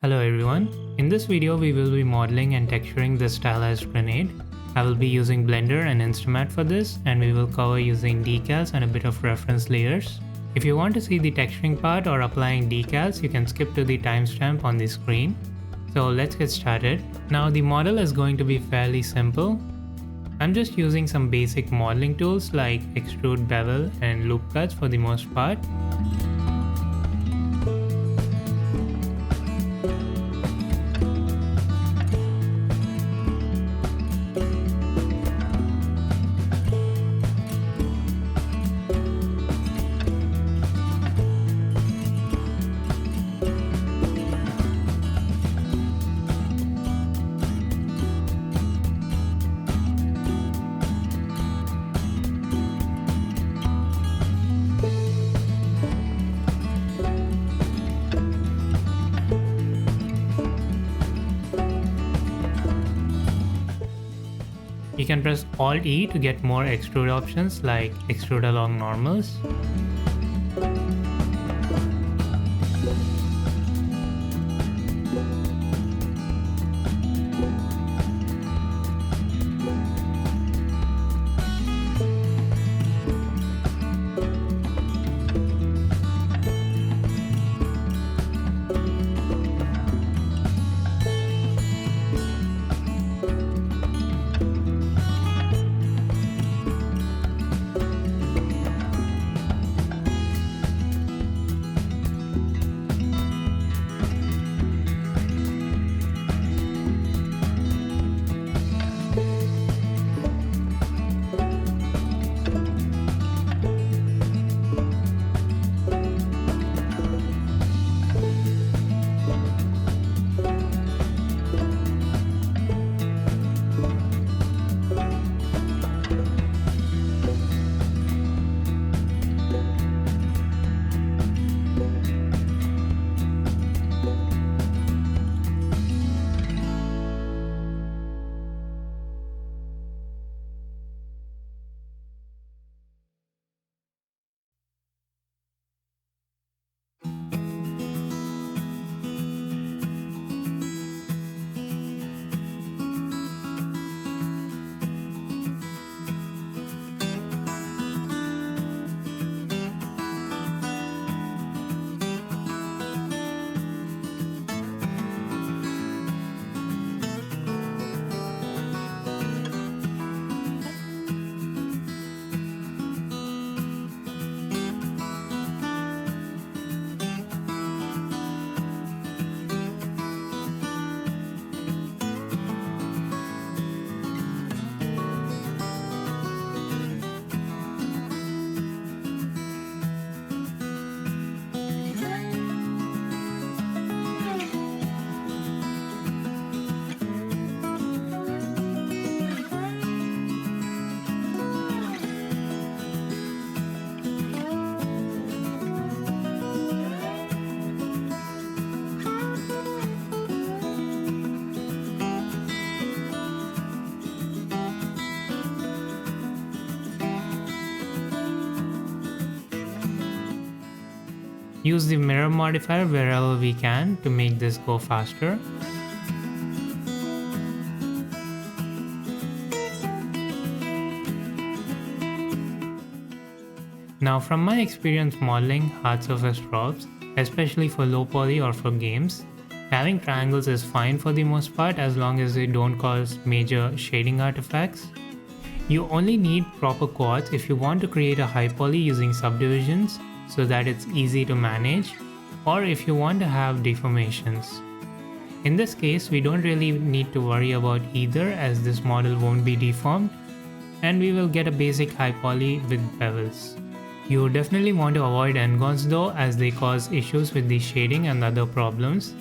Hello everyone, in this video we will be modeling and texturing the stylized grenade. I will be using Blender and InstaMAT for this, and we will cover using decals and a bit of reference layers. If you want to see the texturing part or applying decals, you can skip to the timestamp on the screen. So let's get started. Now the model is going to be fairly simple. I'm just using some basic modeling tools like extrude, bevel and loop cuts for the most part. You can press Alt E to get more extrude options like extrude along normals. Use the mirror modifier wherever we can to make this go faster. Now from my experience modeling hard surface props, especially for low poly or for games, having triangles is fine for the most part as long as they don't cause major shading artifacts. You only need proper quads if you want to create a high poly using subdivisions so that it's easy to manage, or if you want to have deformations. In this case, we don't really need to worry about either as this model won't be deformed, and we will get a basic high poly with bevels. You definitely want to avoid n-gons though, as they cause issues with the shading and other problems.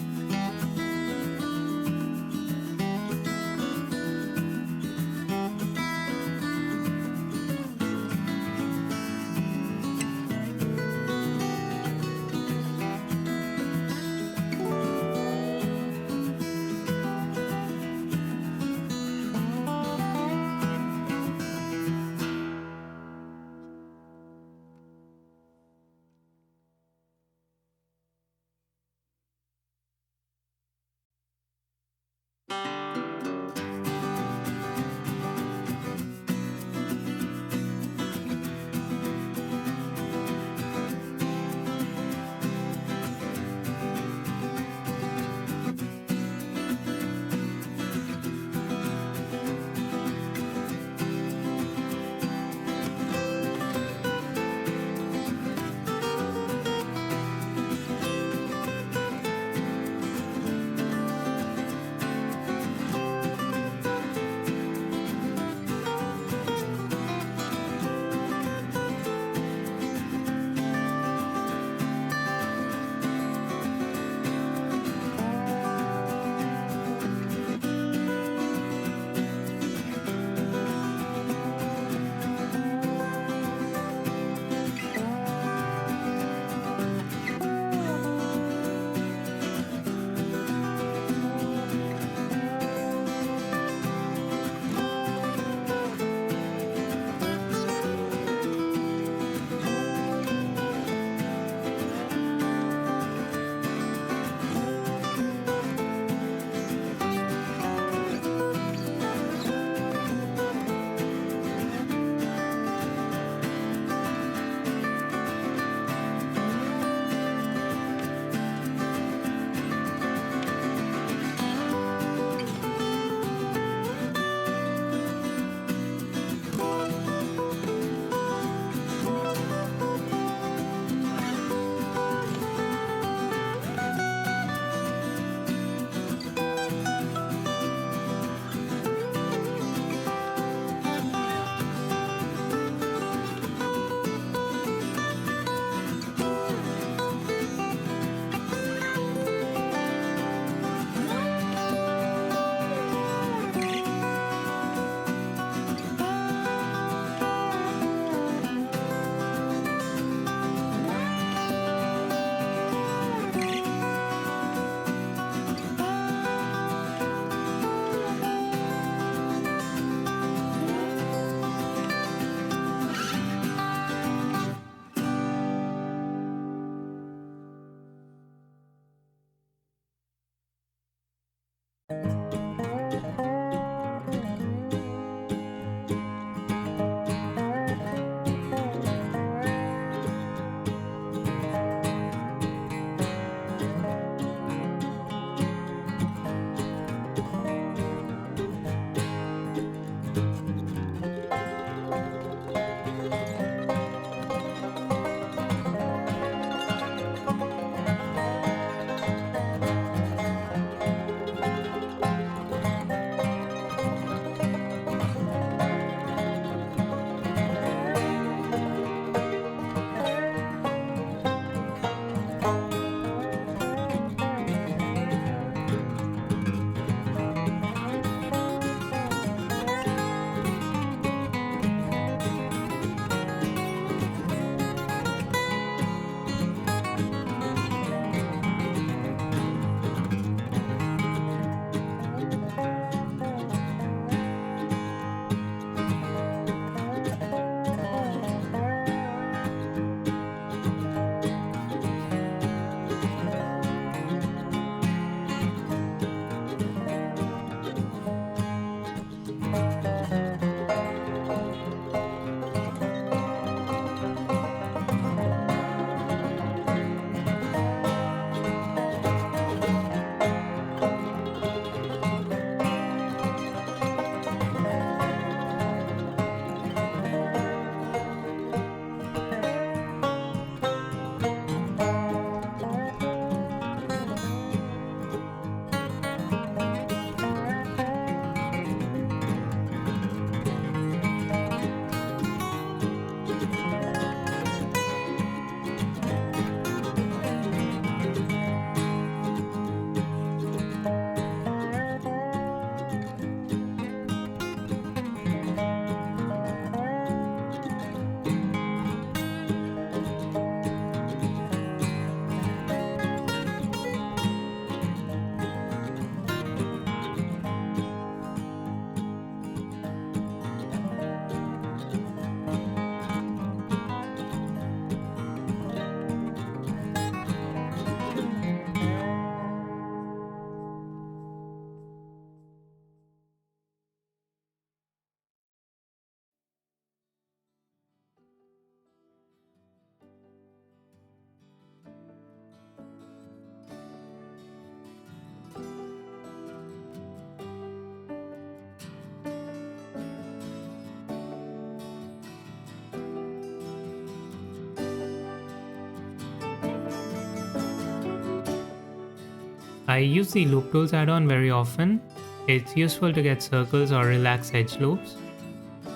I use the Loop Tools add-on very often. It's useful to get circles or relaxed edge loops.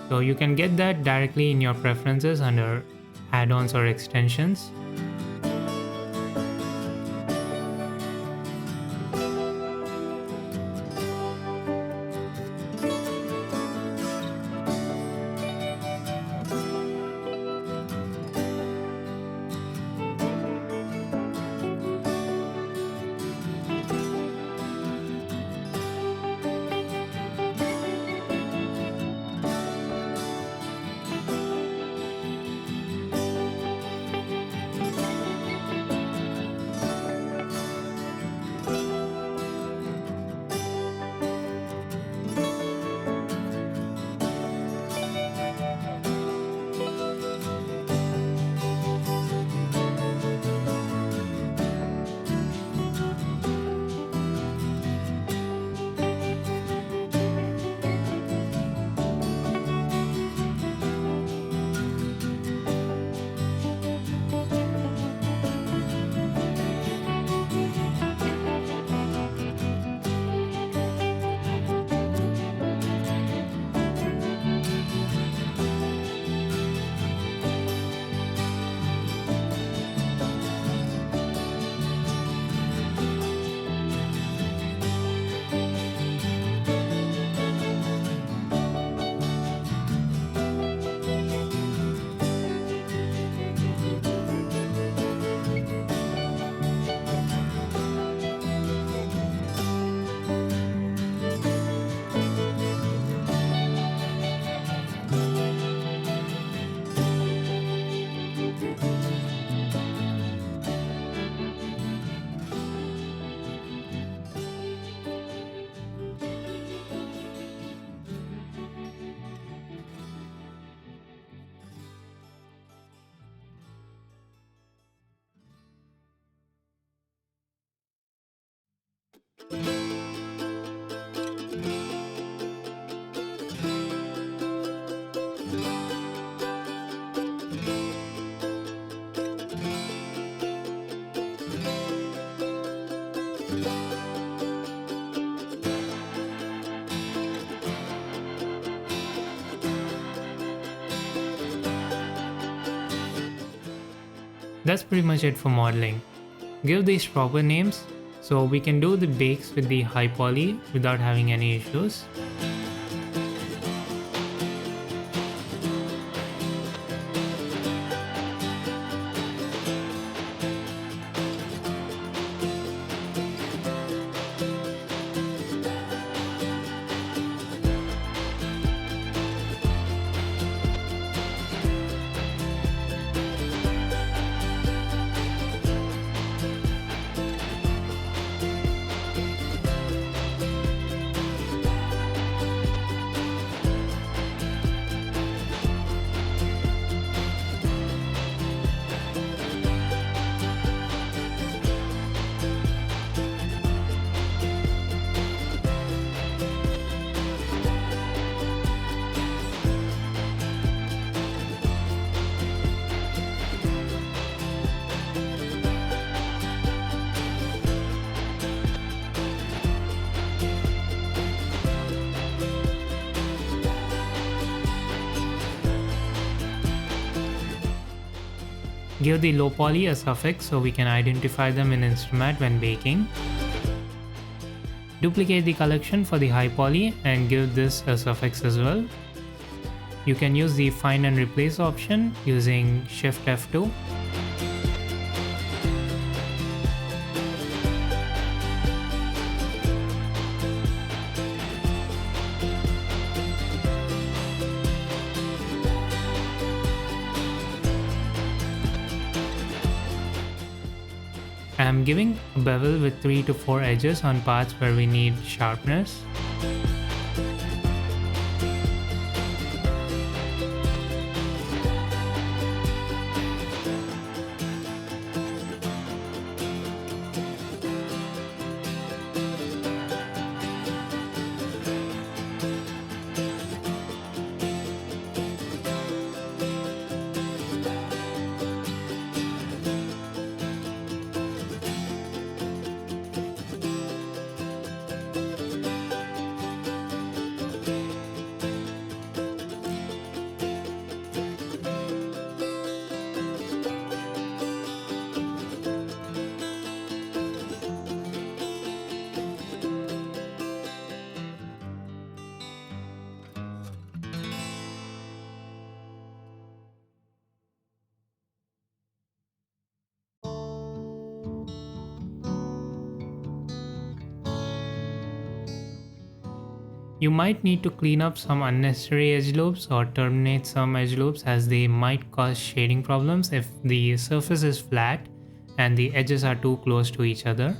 So you can get that directly in your preferences under add-ons or extensions. That's pretty much it for modeling. Give these proper names so we can do the bakes with the high poly without having any issues. Give the low poly a suffix so we can identify them in InstaMAT when baking. Duplicate the collection for the high poly and give this a suffix as well. You can use the find and replace option using Shift F2. I'm giving a bevel with 3 to 4 edges on parts where we need sharpness. You might need to clean up some unnecessary edge loops or terminate some edge loops, as they might cause shading problems if the surface is flat and the edges are too close to each other.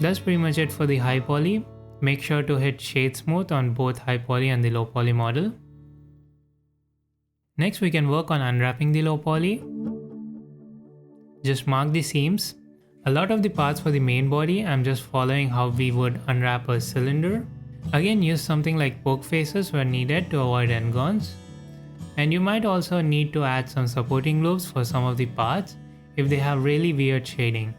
That's pretty much it for the high poly. Make sure to hit shade smooth on both high poly and the low poly model. Next, we can work on unwrapping the low poly. Just mark the seams. A lot of the parts for the main body, I'm just following how we would unwrap a cylinder. Again, use something like poke faces where needed to avoid endgons. And you might also need to add some supporting loops for some of the parts if they have really weird shading.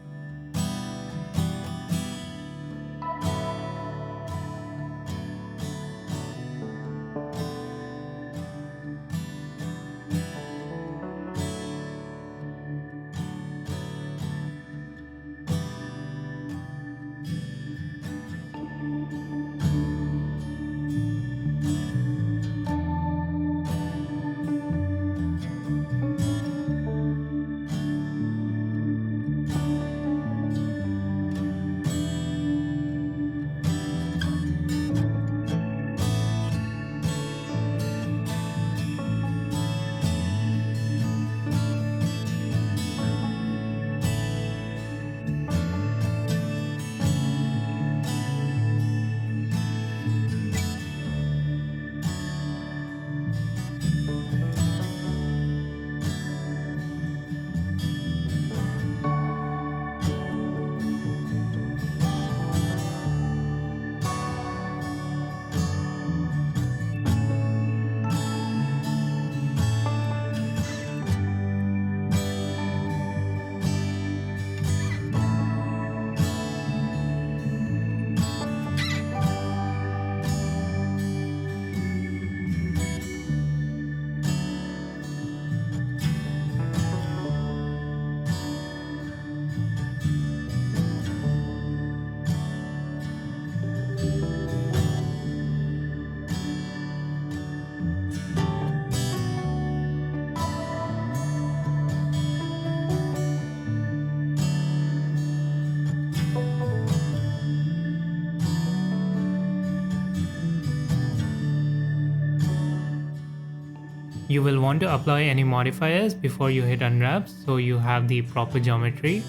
You will want to apply any modifiers before you hit unwrap so you have the proper geometry.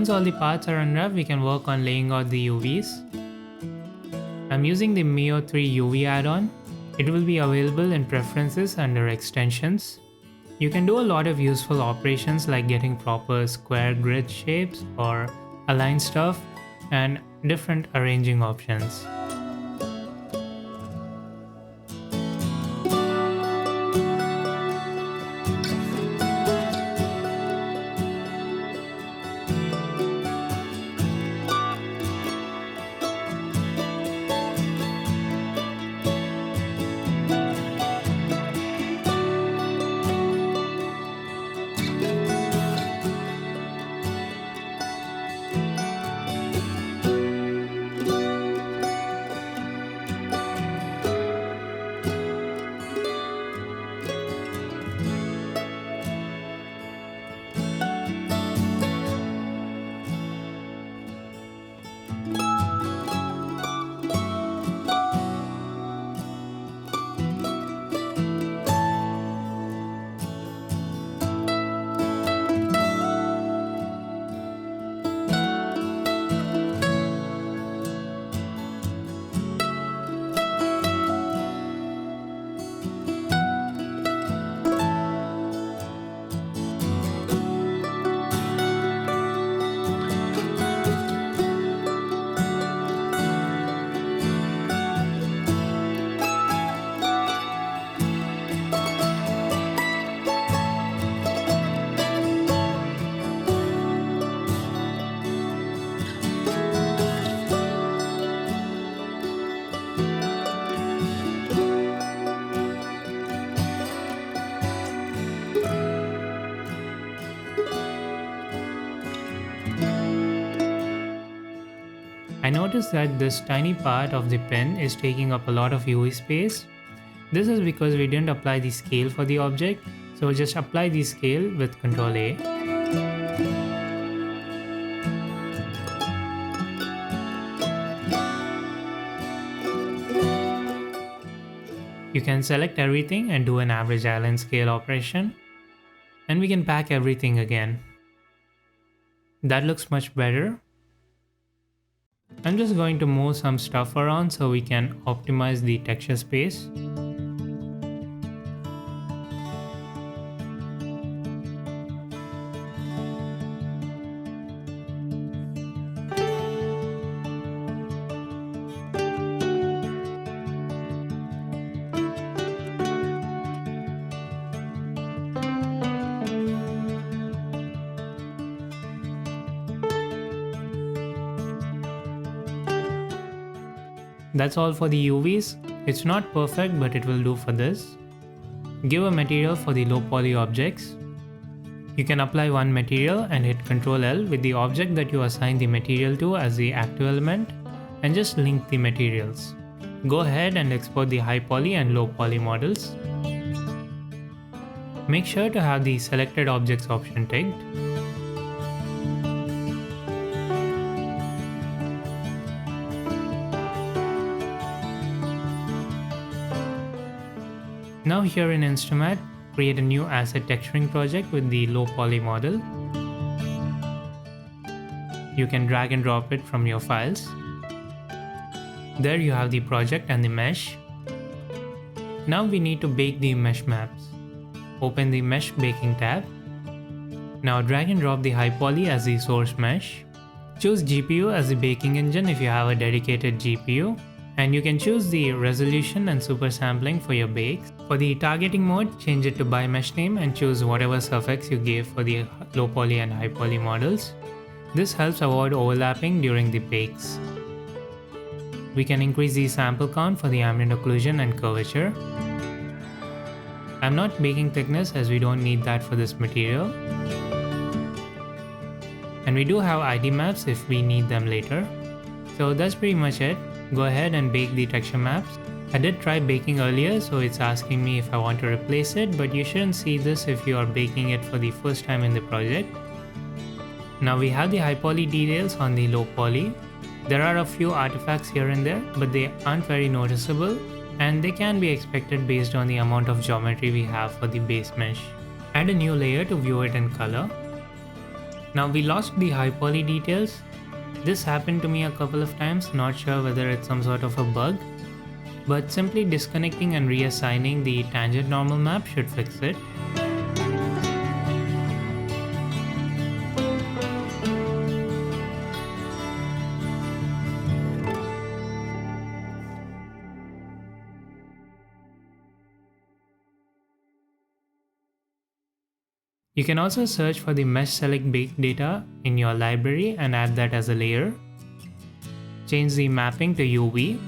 Once all the parts are unwrapped, we can work on laying out the UVs. I'm using the Mio 3 UV add-on. It will be available in preferences under extensions. You can do a lot of useful operations like getting proper square grid shapes or align stuff and different arranging options. I noticed that this tiny part of the pen is taking up a lot of UV space. This is because we didn't apply the scale for the object, so just apply the scale with Ctrl A. You can select everything and do an average island scale operation, and we can pack everything again. That looks much better. I'm just going to move some stuff around so we can optimize the texture space. That's all for the UVs. It's not perfect, but it will do for this. Give a material for the low poly objects. You can apply one material and hit Ctrl L with the object that you assign the material to as the active element and just link the materials. Go ahead and export the high poly and low poly models. Make sure to have the selected objects option ticked. Now here in InstaMAT, create a new asset texturing project with the low poly model. You can drag and drop it from your files. There you have the project and the mesh. Now we need to bake the mesh maps. Open the mesh baking tab. Now drag and drop the high poly as the source mesh. Choose GPU as the baking engine if you have a dedicated GPU. And you can choose the resolution and super sampling for your bakes. For the targeting mode, change it to by mesh name and choose whatever suffix you gave for the low poly and high poly models. This helps avoid overlapping during the bakes. We can increase the sample count for the ambient occlusion and curvature. I'm not baking thickness as we don't need that for this material. And we do have ID maps if we need them later. So that's pretty much it. Go ahead and bake the texture maps. I did try baking earlier, so it's asking me if I want to replace it, but you shouldn't see this if you are baking it for the first time in the project. Now we have the high poly details on the low poly. There are a few artifacts here and there, but they aren't very noticeable, and they can be expected based on the amount of geometry we have for the base mesh. Add a new layer to view it in color. Now we lost the high poly details. This happened to me a couple of times, not sure whether it's some sort of a bug, but simply disconnecting and reassigning the tangent normal map should fix it. You can also search for the mesh select baked data in your library and add that as a layer. Change the mapping to UV.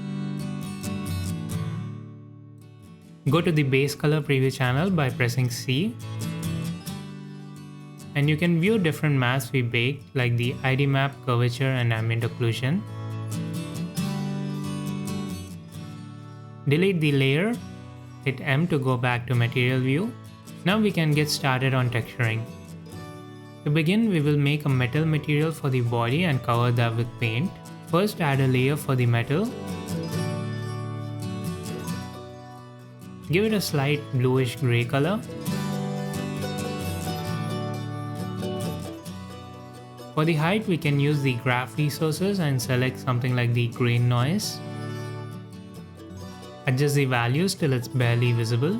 Go to the base color preview channel by pressing C. And you can view different maps we baked like the ID map, curvature and ambient occlusion. Delete the layer, hit M to go back to material view. Now we can get started on texturing. To begin, we will make a metal material for the body and cover that with paint. First, add a layer for the metal. Give it a slight bluish grey color. For the height, we can use the graph resources and select something like the grain noise. Adjust the values till it's barely visible.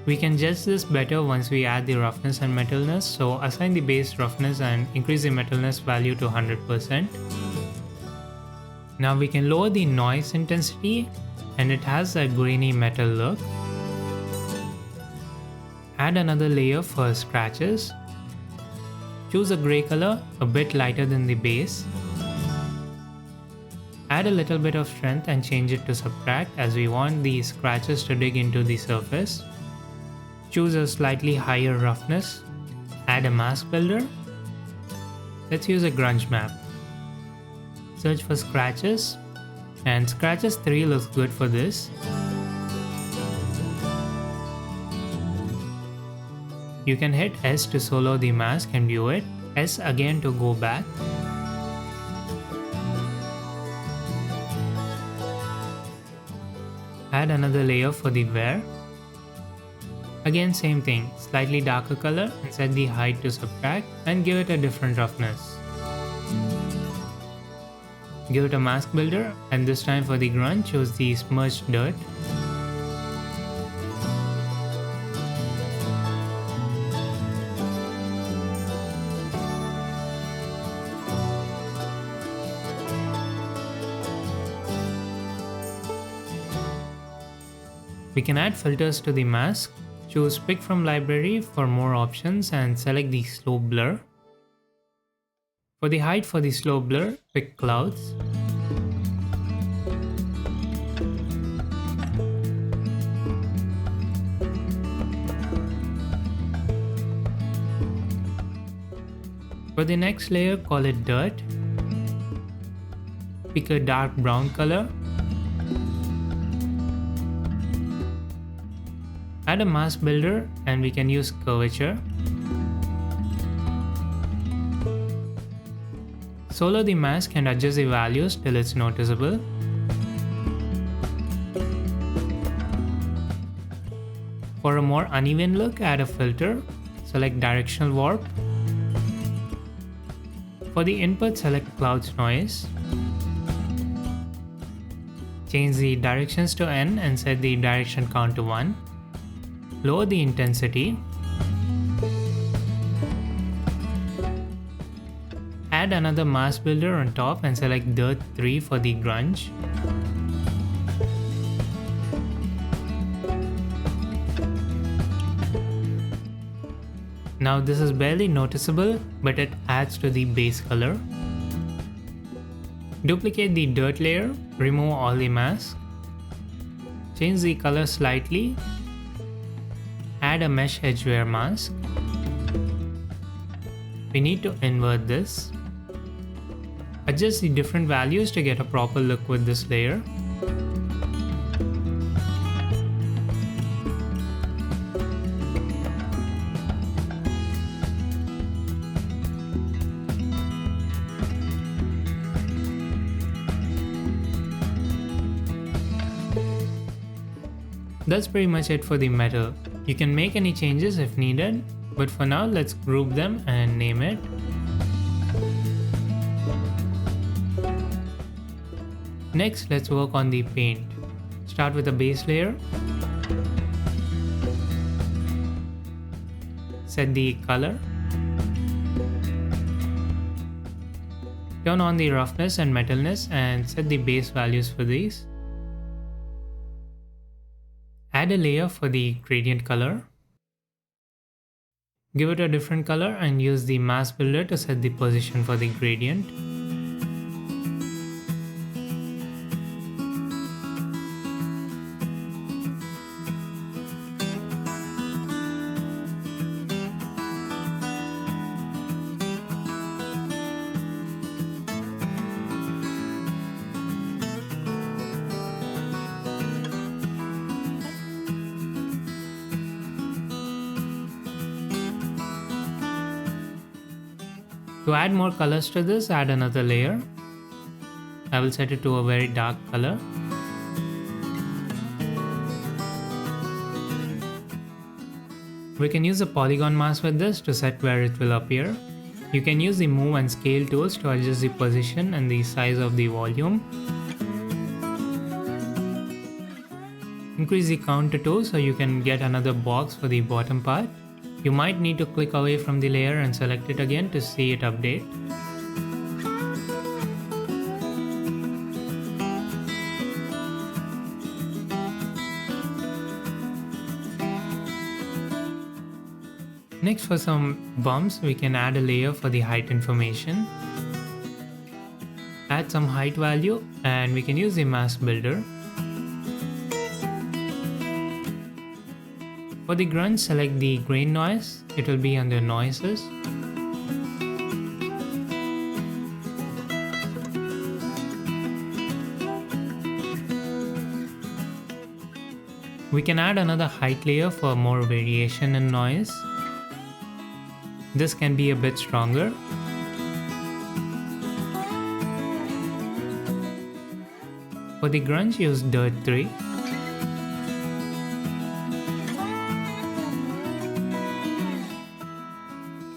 We can judge this better once we add the roughness and metalness, so assign the base roughness and increase the metalness value to 100%. Now we can lower the noise intensity and it has a grainy metal look. Add another layer for scratches. Choose a grey color, a bit lighter than the base. Add a little bit of strength and change it to subtract as we want the scratches to dig into the surface. Choose a slightly higher roughness. Add a mask builder. Let's use a grunge map. Search for scratches, and scratches 3 looks good for this. You can hit S to solo the mask and view it, S again to go back. Add another layer for the wear. Again same thing, slightly darker color and set the height to subtract and give it a different roughness. Give it a mask builder and this time for the grunge choose the smudged dirt. We can add filters to the mask. Choose Pick from Library for more options and select the Slope Blur. For the height for the Slope Blur, pick Clouds. For the next layer, call it Dirt. Pick a dark brown color. Add a mask builder and we can use curvature. Solo the mask and adjust the values till it's noticeable. For a more uneven look, add a filter. Select directional warp. For the input, select clouds noise. Change the directions to N and set the direction count to 1. Lower the intensity. Add another mask builder on top and select Dirt 3 for the grunge. Now this is barely noticeable, but it adds to the base color. Duplicate the dirt layer, remove all the mask. Change the color slightly. Add a mesh edgeware mask. We need to invert this. Adjust the different values to get a proper look with this layer. That's pretty much it for the metal. You can make any changes if needed, but for now let's group them and name it. Next, let's work on the paint. Start with a base layer. Set the color. Turn on the roughness and metalness and set the base values for these. Add a layer for the gradient color. Give it a different color and use the mask builder to set the position for the gradient. To add more colors to this, add another layer. I will set it to a very dark color. We can use a polygon mask with this to set where it will appear. You can use the move and scale tools to adjust the position and the size of the volume. Increase the counter tool so you can get another box for the bottom part. You might need to click away from the layer and select it again to see it update. Next, for some bumps, we can add a layer for the height information. Add some height value and we can use the mask builder. For the grunge, select the grain noise. It will be under noises. We can add another height layer for more variation in noise. This can be a bit stronger. For the grunge, use Dirt 3.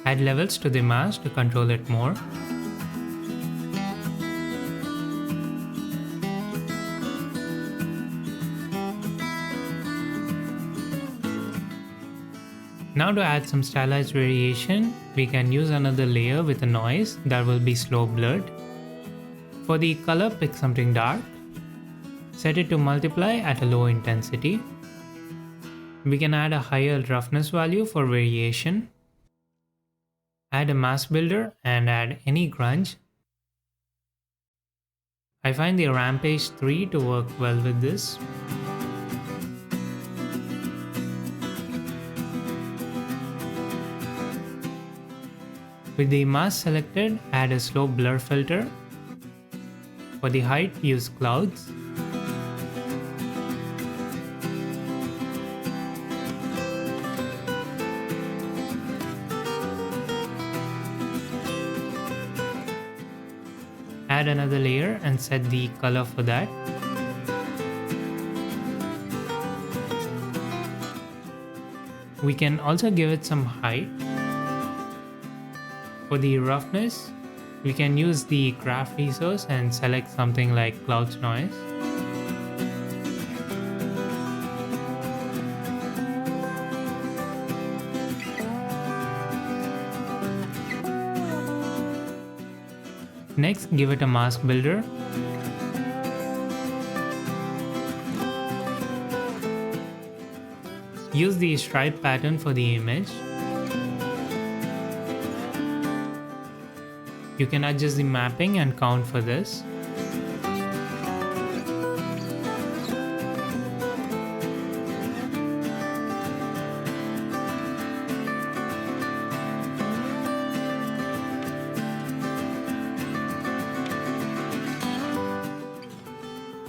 Add levels to the mask to control it more. Now to add some stylized variation, we can use another layer with a noise that will be slow blurred. For the color, pick something dark. Set it to multiply at a low intensity. We can add a higher roughness value for variation. Add a mask builder and add any grunge. I find the Rampage 3 to work well with this. With the mask selected, add a slow blur filter. For the height, use clouds. Add another layer and set the color for that. We can also give it some height. For the roughness, we can use the craft resource and select something like clouds noise. Next, give it a mask builder. Use the stripe pattern for the image. You can adjust the mapping and count for this.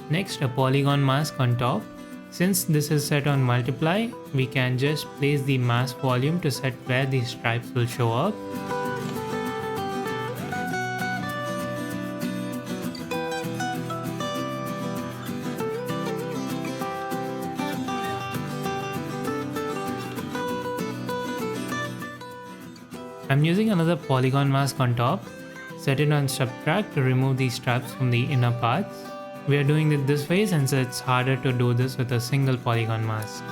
Next, a polygon mask on top. Since this is set on multiply, we can just place the mask volume to set where the stripes will show up. I'm using another polygon mask on top. Set it on subtract to remove these straps from the inner parts. We are doing it this way since it's harder to do this with a single polygon mask.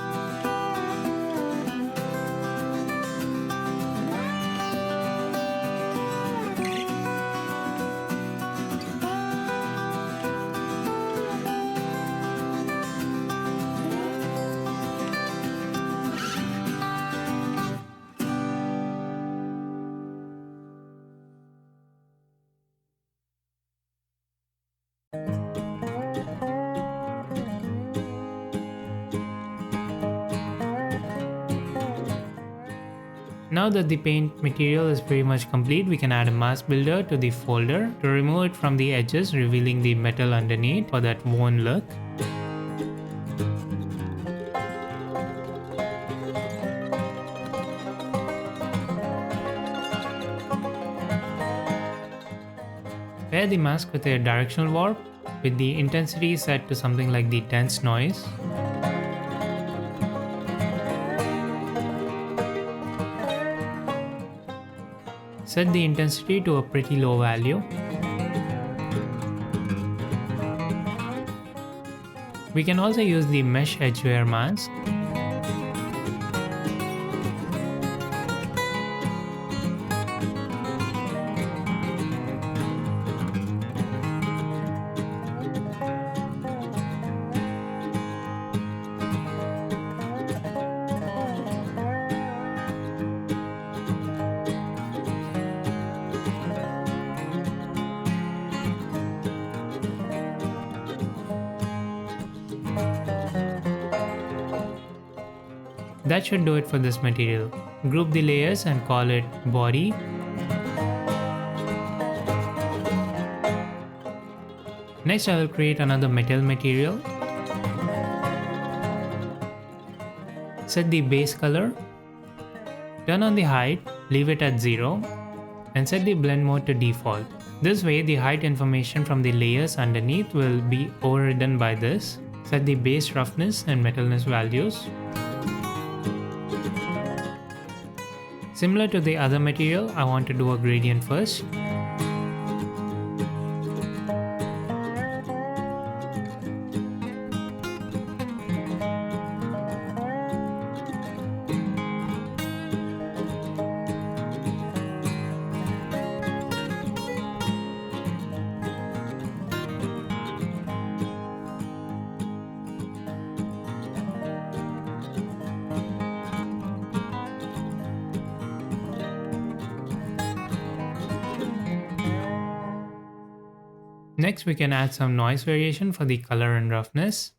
Now that the paint material is pretty much complete, we can add a mask builder to the folder to remove it from the edges, revealing the metal underneath for that worn look. Pair the mask with a directional warp with the intensity set to something like the dense noise. Set the intensity to a pretty low value. We can also use the mesh edgeware mask. That should do it for this material. Group the layers and call it body. Next I will create another metal material. Set the base color. Turn on the height, leave it at 0 and set the blend mode to default. This way the height information from the layers underneath will be overridden by this. Set the base roughness and metalness values. Similar to the other material, I want to do a gradient first. Next, we can add some noise variation for the color and roughness.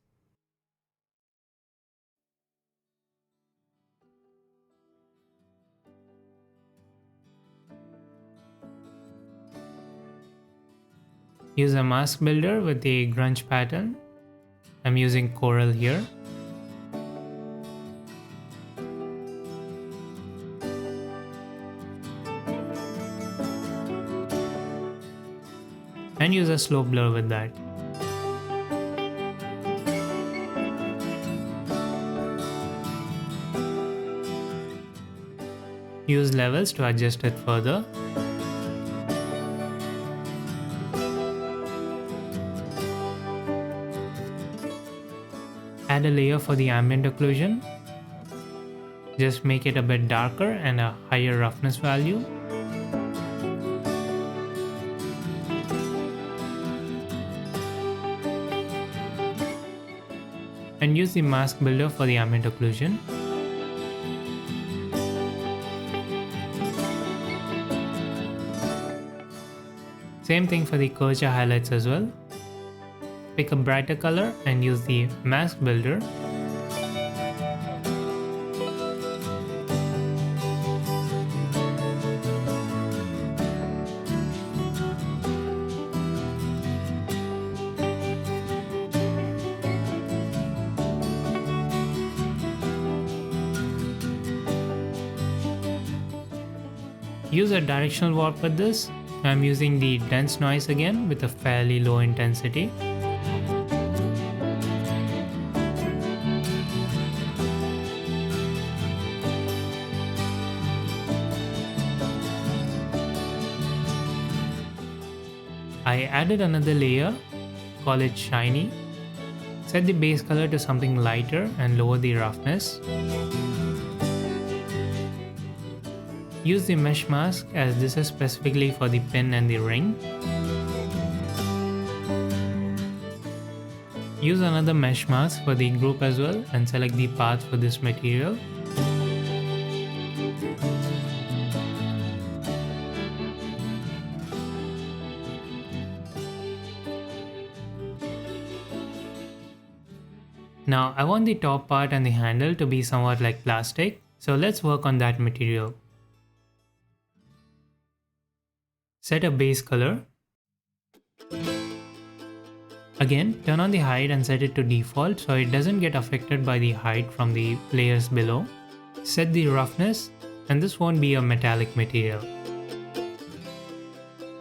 Use a mask builder with the grunge pattern. I'm using coral here. And use a slope blur with that. Use levels to adjust it further. Add a layer for the ambient occlusion. Just make it a bit darker and a higher roughness value. And use the mask builder for the ambient occlusion. Same thing for the curvature highlights as well. Pick a brighter color and use the mask builder. Use a directional warp with this. I'm using the dense noise again with a fairly low intensity. I added another layer, call it shiny. Set the base color to something lighter and lower the roughness. Use the mesh mask as this is specifically for the pin and the ring. Use another mesh mask for the group as well and select the path for this material. Now I want the top part and the handle to be somewhat like plastic, so let's work on that material. Set a base color. Again, turn on the height and set it to default so it doesn't get affected by the height from the layers below. Set the roughness, and this won't be a metallic material.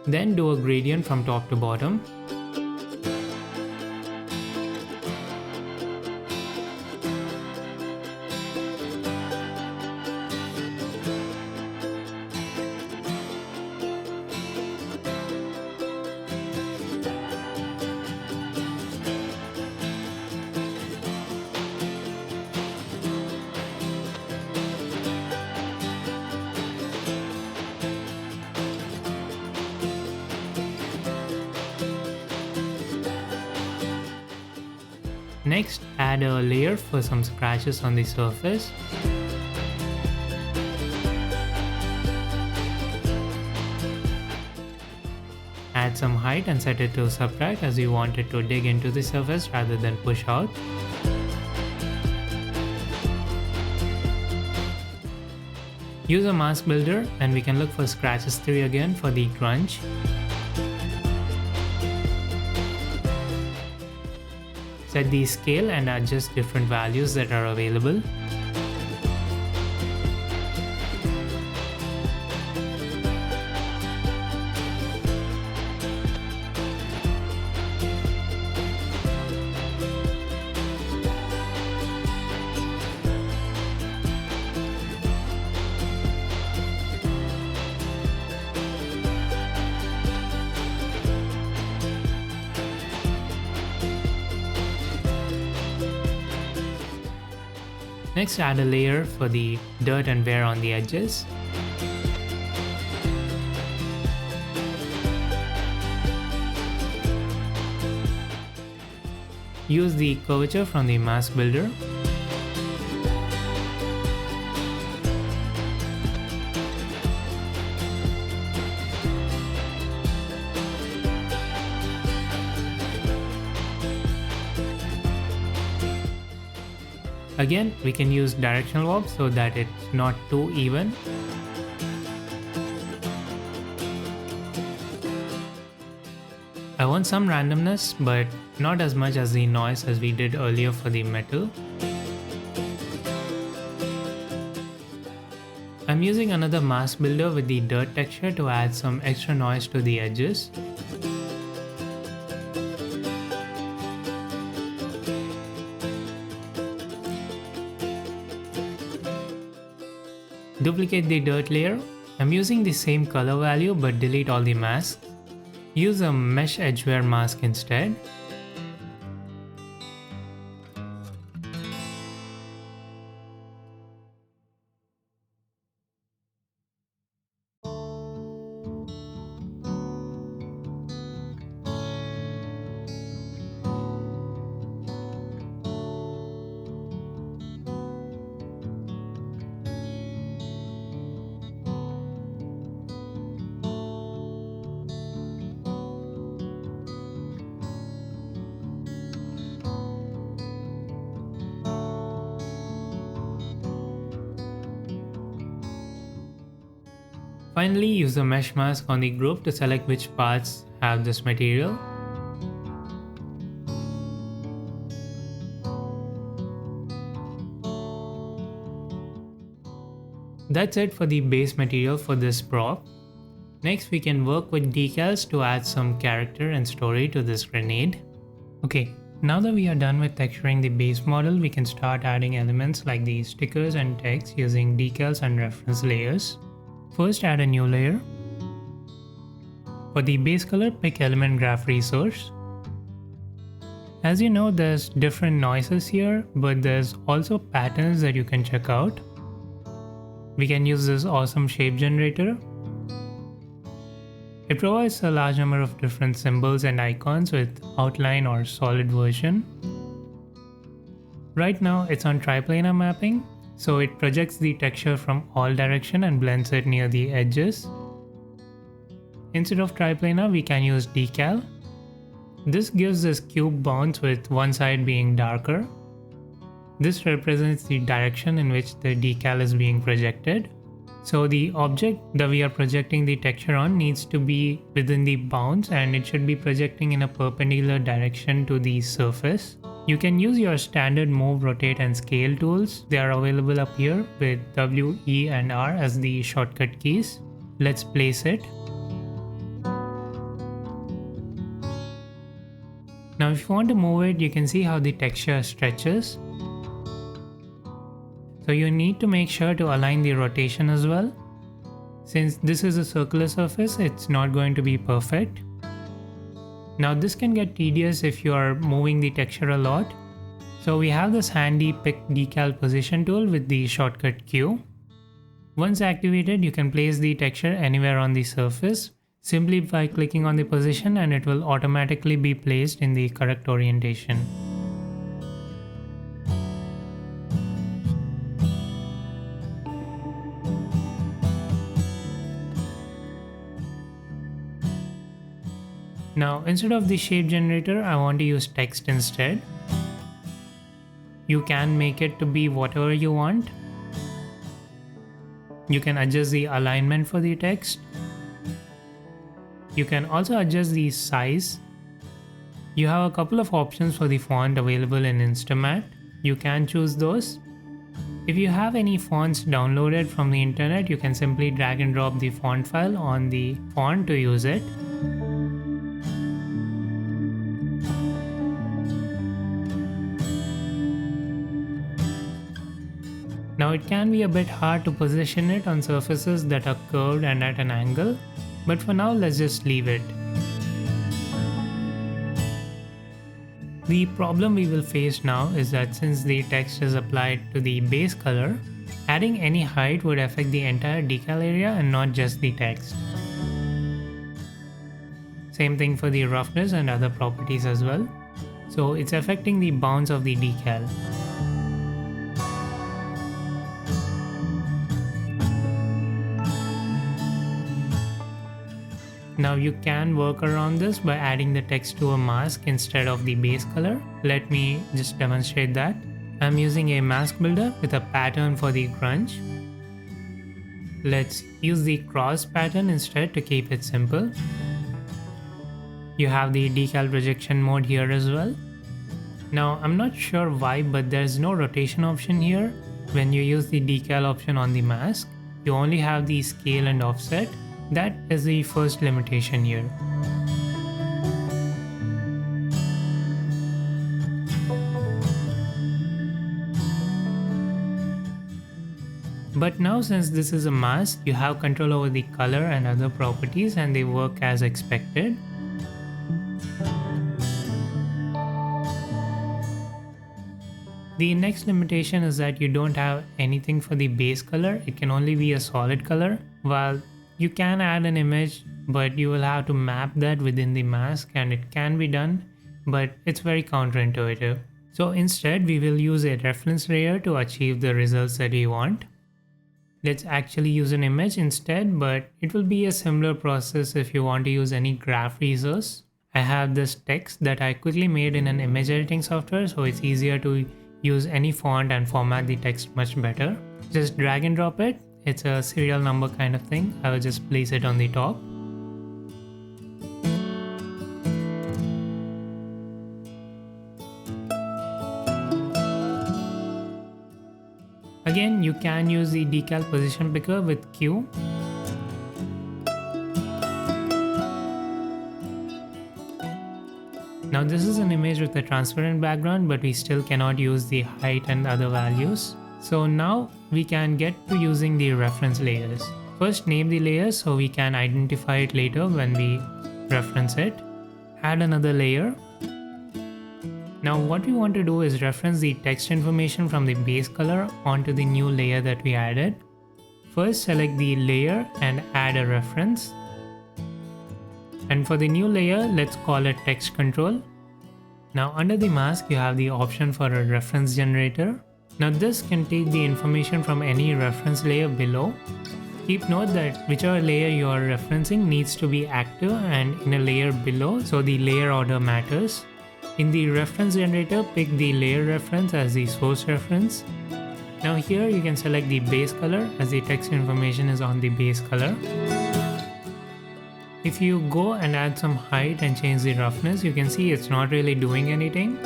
Then do a gradient from top to bottom. Next, add a layer for some scratches on the surface. Add some height and set it to subtract as you want it to dig into the surface rather than push out. Use a mask builder and we can look for scratches 3 again for the crunch. Set the scale and adjust different values that are available. Next, add a layer for the dirt and wear on the edges. Use the curvature from the mask builder. Again, we can use directional warp so that it's not too even. I want some randomness, but not as much as the noise as we did earlier for the metal. I'm using another mask builder with the dirt texture to add some extra noise to the edges. Duplicate the dirt layer. I'm using the same color value but delete all the masks. Use a mesh edgeware mask instead. Finally, use the mesh mask on the group to select which parts have this material. That's it for the base material for this prop. Next, we can work with decals to add some character and story to this grenade. Okay, now that we are done with texturing the base model, we can start adding elements like the stickers and text using decals and reference layers. First, add a new layer. For the base color, pick element graph resource. As you know, there's different noises here, but there's also patterns that you can check out. We can use this awesome shape generator. It provides a large number of different symbols and icons with outline or solid version. Right now it's on triplanar mapping, so it projects the texture from all directions and blends it near the edges. Instead of triplanar, we can use decal. This gives this cube bounce with one side being darker. This represents the direction in which the decal is being projected. So the object that we are projecting the texture on needs to be within the bounds, and it should be projecting in a perpendicular direction to the surface. You can use your standard move, rotate and scale tools. They are available up here with W, E and R as the shortcut keys. Let's place it. Now if you want to move it, you can see how the texture stretches. So you need to make sure to align the rotation as well. Since this is a circular surface, it's not going to be perfect. Now this can get tedious if you are moving the texture a lot. So we have this handy pick decal position tool with the shortcut Q. Once activated, you can place the texture anywhere on the surface simply by clicking on the position, and it will automatically be placed in the correct orientation. Now instead of the shape generator, I want to use text instead. You can make it to be whatever you want. You can adjust the alignment for the text. You can also adjust the size. You have a couple of options for the font available in InstaMAT. You can choose those. If you have any fonts downloaded from the internet, you can simply drag and drop the font file on the font to use it. Now it can be a bit hard to position it on surfaces that are curved and at an angle, but for now let's just leave it. The problem we will face now is that since the text is applied to the base color, adding any height would affect the entire decal area and not just the text. Same thing for the roughness and other properties as well. So it's affecting the bounds of the decal. Now you can work around this by adding the text to a mask instead of the base color. Let me just demonstrate that. I'm using a mask builder with a pattern for the grunge. Let's use the cross pattern instead to keep it simple. You have the decal projection mode here as well. Now I'm not sure why, but there's no rotation option here. When you use the decal option on the mask, you only have the scale and offset. That is the first limitation here. But now since this is a mask, you have control over the color and other properties, and they work as expected. The next limitation is that you don't have anything for the base color. It can only be a solid color. While you can add an image, but you will have to map that within the mask, and it can be done, but it's very counterintuitive. So instead we will use a reference layer to achieve the results that we want. Let's actually use an image instead, but it will be a similar process if you want to use any graph resource. I have this text that I quickly made in an image editing software, so it's easier to use any font and format the text much better. Just drag and drop it. It's a serial number kind of thing. I will just place it on the top. Again, you can use the decal position picker with Q. Now this is an image with a transparent background, but we still cannot use the height and other values. So now we can get to using the reference layers. First name the layer so we can identify it later when we reference it. Add another layer. Now what we want to do is reference the text information from the base color onto the new layer that we added. First select the layer and add a reference. And for the new layer, let's call it text control. Now under the mask you have the option for a reference generator. Now this can take the information from any reference layer below. Keep note that whichever layer you are referencing needs to be active and in a layer below, so the layer order matters. In the reference generator, pick the layer reference as the source reference. Now here you can select the base color as the text information is on the base color. If you go and add some height and change the roughness, you can see it's not really doing anything.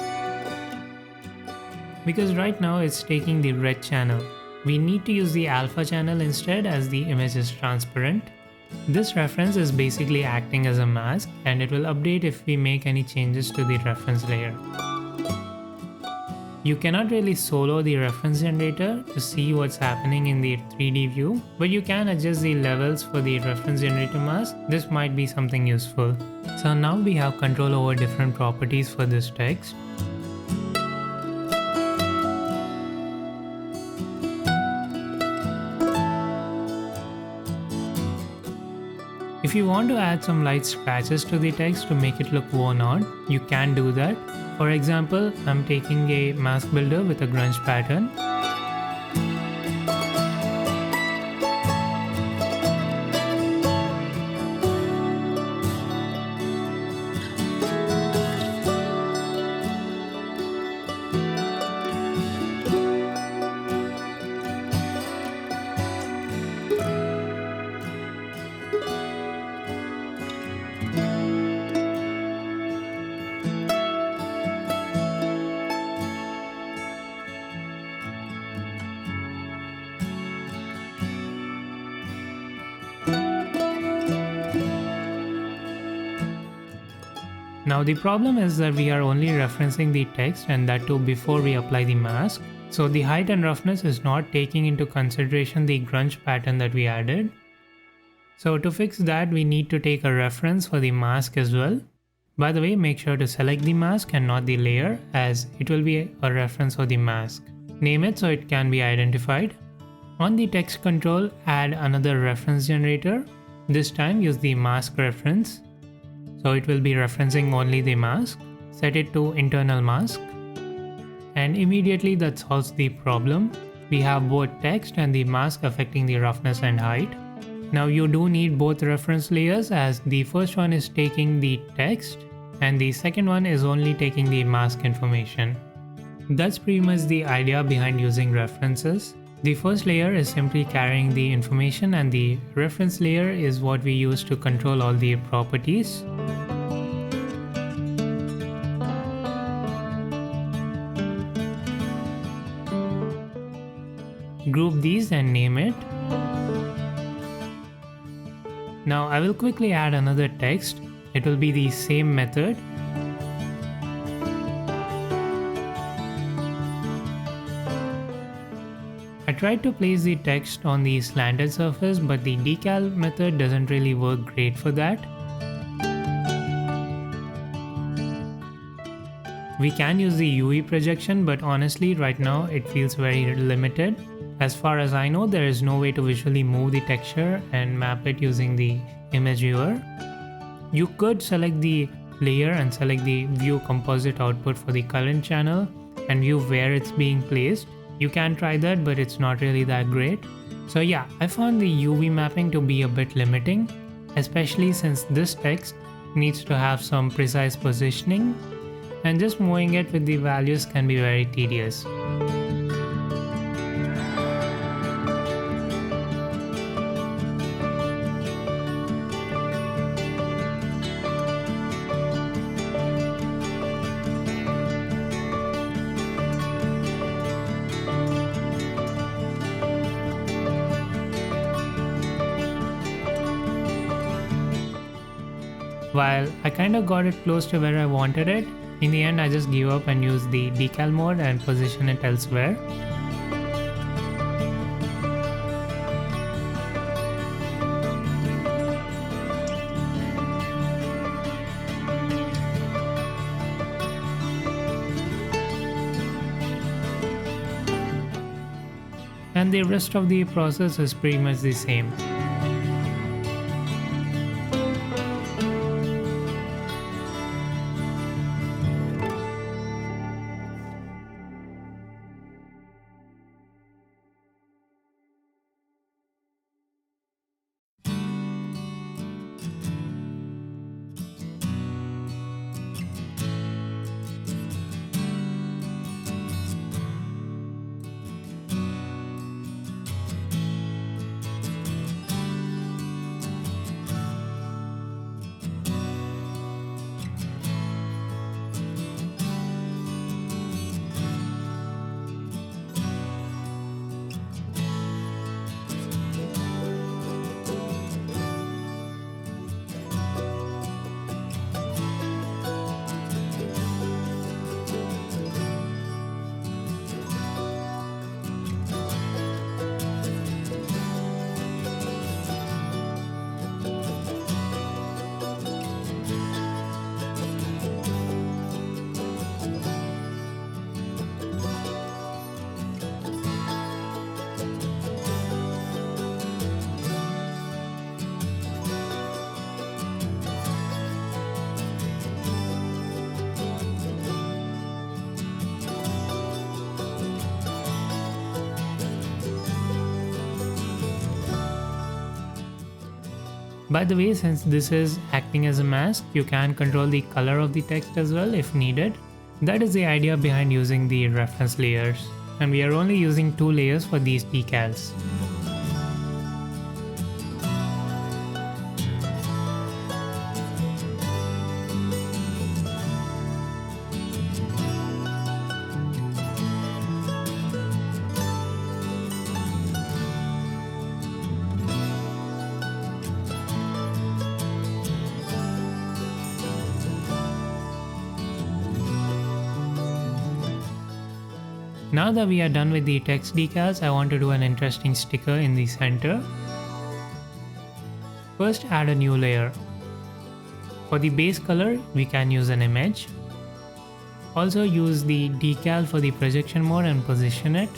Because right now it's taking the red channel. We need to use the alpha channel instead as the image is transparent. This reference is basically acting as a mask and it will update if we make any changes to the reference layer. You cannot really solo the reference generator to see what's happening in the 3D view, but you can adjust the levels for the reference generator mask. This might be something useful. So now we have control over different properties for this text. If you want to add some light scratches to the text to make it look worn out, you can do that. For example, I'm taking a mask builder with a grunge pattern. Now the problem is that we are only referencing the text and that too before we apply the mask. So the height and roughness is not taking into consideration the grunge pattern that we added. So to fix that we need to take a reference for the mask as well. By the way, make sure to select the mask and not the layer as it will be a reference for the mask. Name it so it can be identified. On the text control, add another reference generator. This time use the mask reference. So it will be referencing only the mask. Set it to internal mask. And immediately that solves the problem. We have both text and the mask affecting the roughness and height. Now you do need both reference layers as the first one is taking the text and the second one is only taking the mask information. That's pretty much the idea behind using references. The first layer is simply carrying the information and the reference layer is what we use to control all the properties. Group these and name it. Now I will quickly add another text. It will be the same method. I tried to place the text on the slanted surface, but the decal method doesn't really work great for that. We can use the UV projection, but honestly right now it feels very limited. As far as I know, there is no way to visually move the texture and map it using the image viewer. You could select the layer and select the view composite output for the current channel and view where it's being placed. You can try that, but it's not really that great. So yeah, I found the UV mapping to be a bit limiting, especially since this text needs to have some precise positioning and just moving it with the values can be very tedious. While I kinda got it close to where I wanted it, in the end I just gave up and used the decal mode and position it elsewhere. and the rest of the process is pretty much the same. By the way, since this is acting as a mask, you can control the color of the text as well if needed. That is the idea behind using the reference layers, and we are only using 2 layers for these decals. Now that we are done with the text decals, I want to do an interesting sticker in the center. First, add a new layer. For the base color, we can use an image. Also use the decal for the projection mode and position it.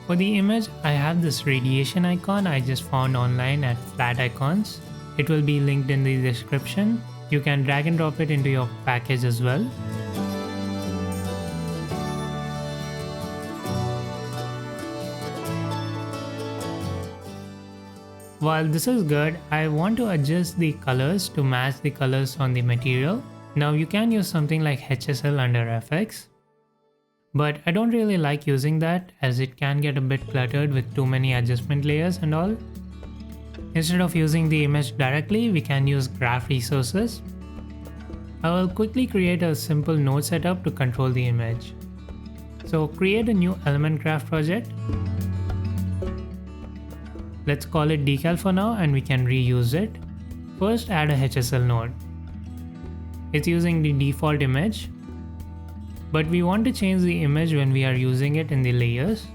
For the image, I have this radiation icon I just found online at Flat Icons. It will be linked in the description. You can drag and drop it into your package as well. While this is good, I want to adjust the colors to match the colors on the material. Now you can use something like HSL under FX, but I don't really like using that as it can get a bit cluttered with too many adjustment layers and all. Instead of using the image directly, we can use graph resources. I will quickly create a simple node setup to control the image. So create a new element graph project. Let's call it decal for now and we can reuse it. First, add a HSL node. It's using the default image, but we want to change the image when we are using it in the layers.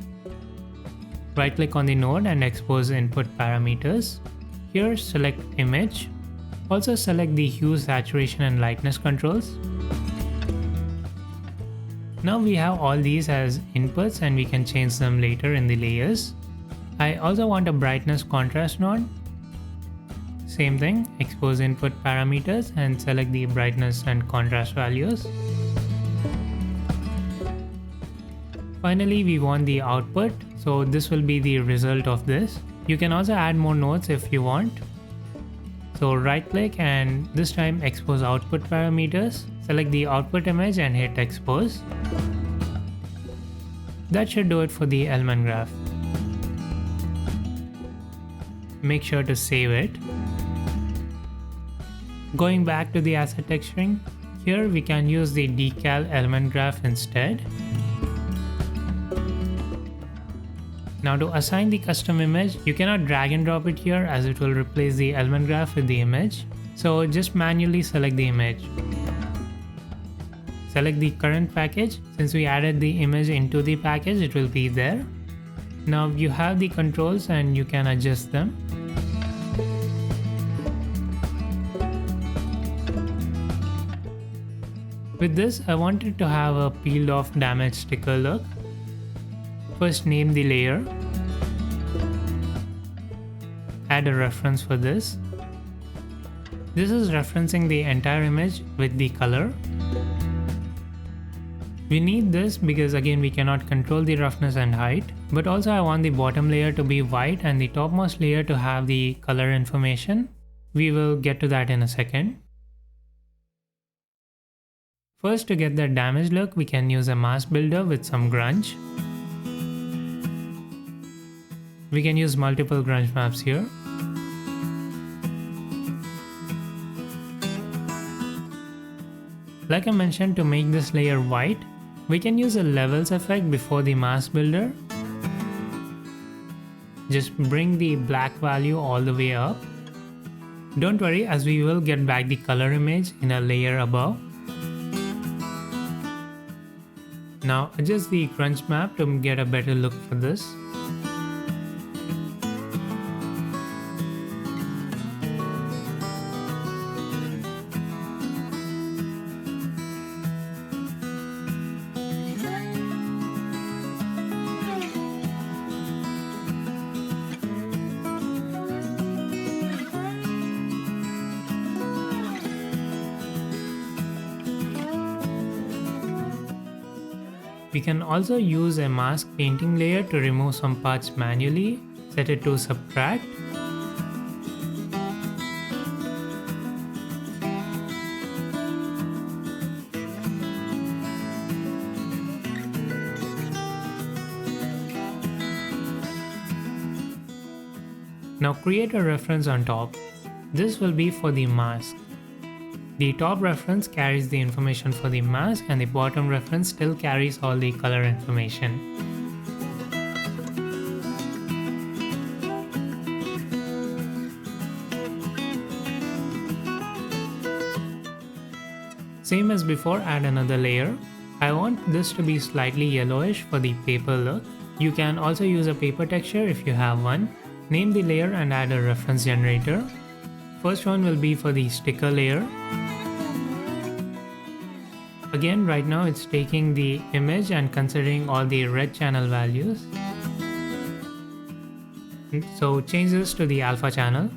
Right click on the node and expose input parameters. Here select image. Also select the hue, saturation and lightness controls. Now we have all these as inputs and we can change them later in the layers. I also want a brightness contrast node. Same thing, expose input parameters and select the brightness and contrast values. Finally, we want the output, so this will be the result of this. You can also add more nodes if you want. So right click and this time expose output parameters. Select the output image and hit expose. That should do it for the element graph. Make sure to save it. Going back to the asset texturing, here we can use the decal element graph instead. Now to assign the custom image, you cannot drag and drop it here as it will replace the element graph with the image. So just manually select the image. Select the current package. Since we added the image into the package, it will be there. Now you have the controls and you can adjust them. With this, I wanted to have a peeled off damaged sticker look. First, name the layer. Add a reference for this. This is referencing the entire image with the color. We need this because again we cannot control the roughness and height, but also I want the bottom layer to be white and the topmost layer to have the color information. We will get to that in a second. First, to get that damaged look, we can use a mask builder with some grunge. We can use multiple grunge maps here. Like I mentioned, to make this layer white, we can use a levels effect before the mask builder. Just bring the black value all the way up. Don't worry, as we will get back the color image in a layer above. Now adjust the grunge map to get a better look for this. We can also use a mask painting layer to remove some parts manually, set it to subtract. Now create a reference on top. This will be for the mask. The top reference carries the information for the mask and the bottom reference still carries all the color information. Same as before, add another layer. I want this to be slightly yellowish for the paper look. You can also use a paper texture if you have one. Name the layer and add a reference generator. First one will be for the sticker layer. Again, right now it's taking the image and considering all the red channel values. So change this to the alpha channel.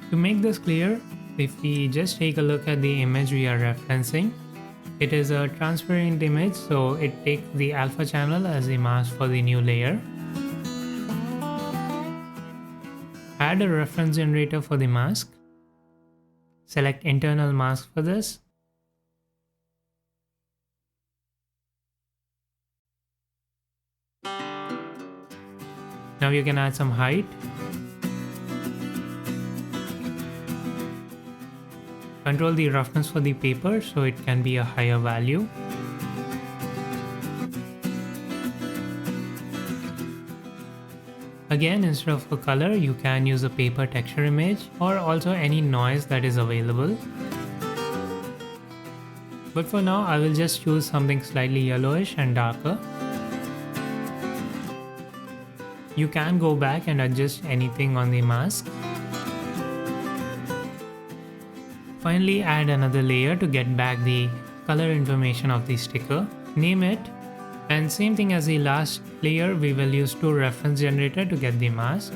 To make this clear, if we just take a look at the image we are referencing, it is a transparent image, so it takes the alpha channel as the mask for the new layer. Add a reference generator for the mask. Select internal mask for this. Now you can add some height. Control the roughness for the paper so it can be a higher value. Again, instead of a color, you can use a paper texture image or also any noise that is available. But for now, I will just choose something slightly yellowish and darker. You can go back and adjust anything on the mask. Finally, add another layer to get back the color information of the sticker. Name it. And same thing as the last layer, we will use two reference generator to get the mask.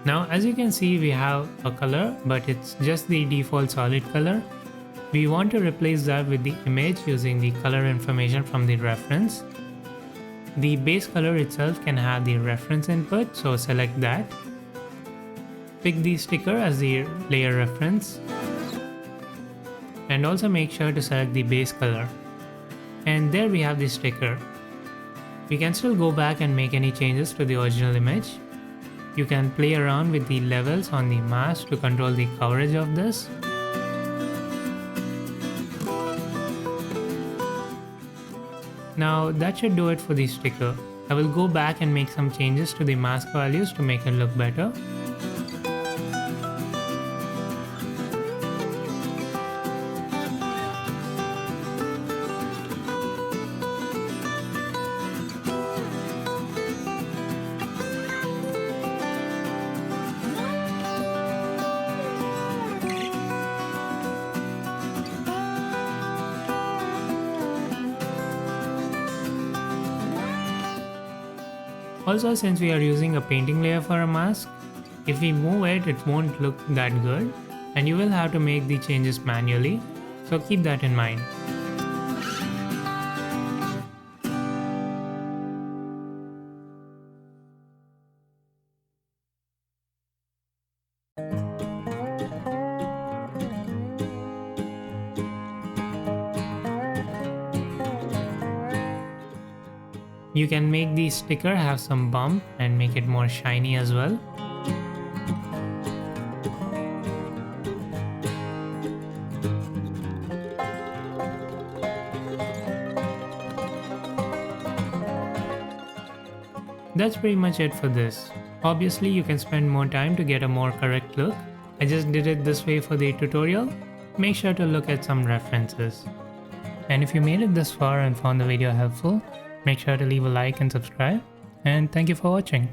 Now as you can see, we have a color, but it's just the default solid color. We want to replace that with the image using the color information from the reference. The base color itself can have the reference input, so select that. Pick the sticker as the layer reference. And also make sure to select the base color. And there we have the sticker. We can still go back and make any changes to the original image. You can play around with the levels on the mask to control the coverage of this. Now that should do it for the sticker. I will go back and make some changes to the mask values to make it look better. Also, since we are using a painting layer for a mask, if we move it, it won't look that good and you will have to make the changes manually, so keep that in mind. You can make the sticker have some bump and make it more shiny as well. That's pretty much it for this. Obviously you can spend more time to get a more correct look. I just did it this way for the tutorial. Make sure to look at some references. And if you made it this far and found the video helpful, make sure to leave a like and subscribe. And thank you for watching.